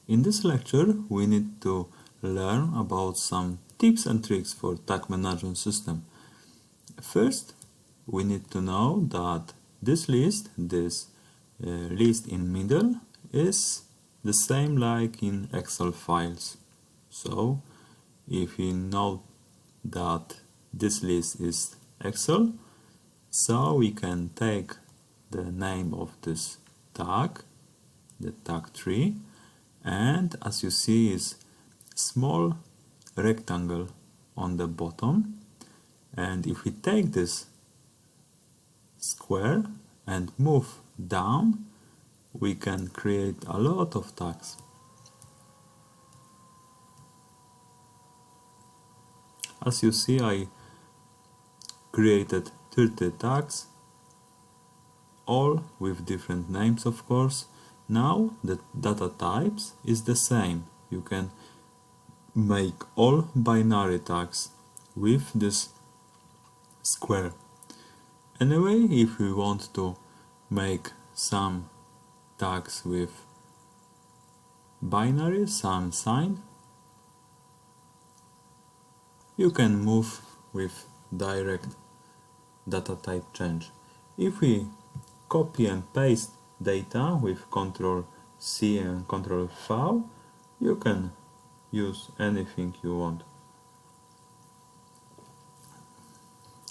In this lecture, we need to learn about some tips and tricks for tag management system. First, we need to know that this list in middle, is the same like in Excel files. So, if you know that this list is Excel, so we can take the name of this tag, the tag tree, and as you see is small rectangle on the bottom, and if we take this square and move down, we can create a lot of tags. As you see, I created 30 tags, all with different names, of course. Now the data types is the same. You can make all binary tags with this square. Anyway, if we want to make some tags with binary, some sign, you can move with direct data type change. If we copy and paste data with Ctrl+C and Ctrl+V, you can use anything you want.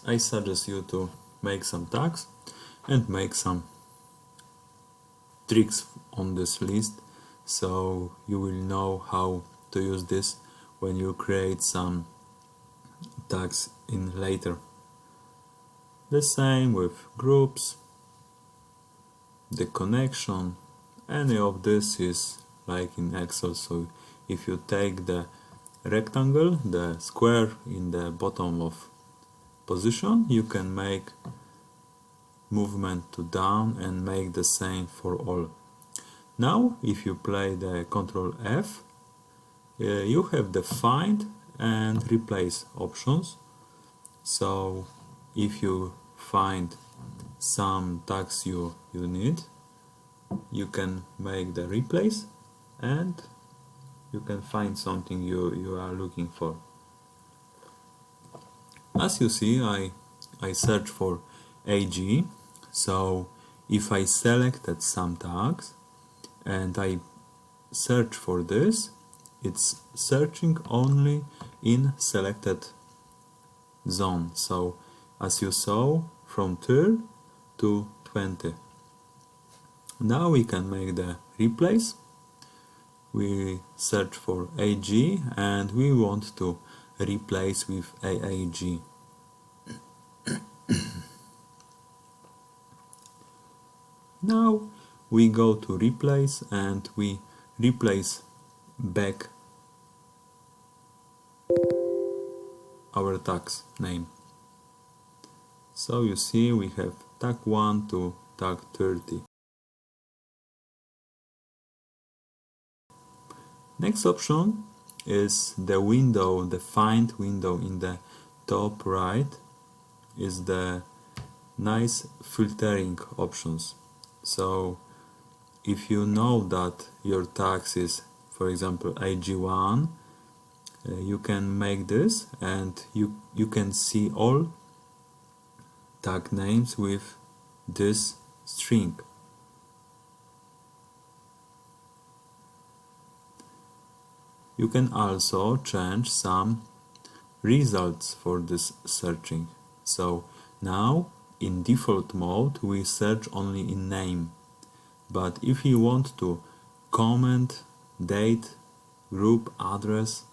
I suggest you to make some tags and make some tricks on this list, so you will know how to use this when you create some tags in later. The same with groups, the connection, any of this is like in Excel. So if you take the rectangle, the square in the bottom of position, you can make movement to down and make the same for all. Now if you play the Ctrl+F, you have the find and replace options. So if you find some tags you need, you can make the replace and you can find something you are looking for. As you see, I search for AG. So if I selected some tags and I search for this, it's searching only in selected zone. So as you saw, from 3 to 20. Now we can make the replace. We search for AG and we want to replace with AAG. Now we go to replace and we replace back our tags name. So you see we have tag 1 to tag 30. Next option is the window, the find window in the top right is the nice filtering options. So if you know that your tags is, for example, AG1, you can make this and you can see all tag names with this string. You can also change some results for this searching. So now in default mode we search only in name, but if you want to comment, date, group, address,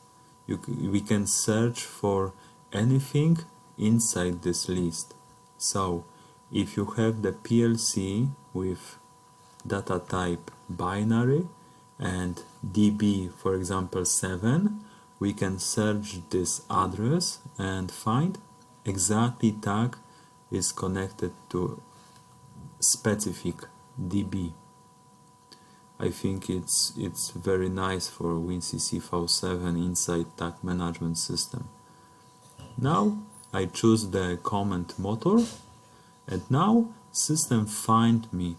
we can search for anything inside this list. So if you have the PLC with data type binary and DB, for example 7, we can search this address and find exactly tag is connected to specific DB. I think it's very nice for WinCC V7 inside tag management system. Now I choose the comment motor and now system find me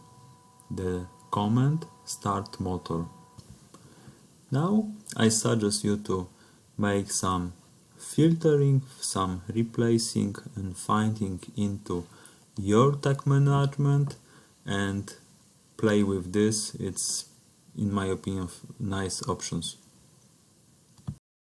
the comment start motor. Now I suggest you to make some filtering, some replacing and finding into your tag management and play with this. It's, in my opinion, nice options.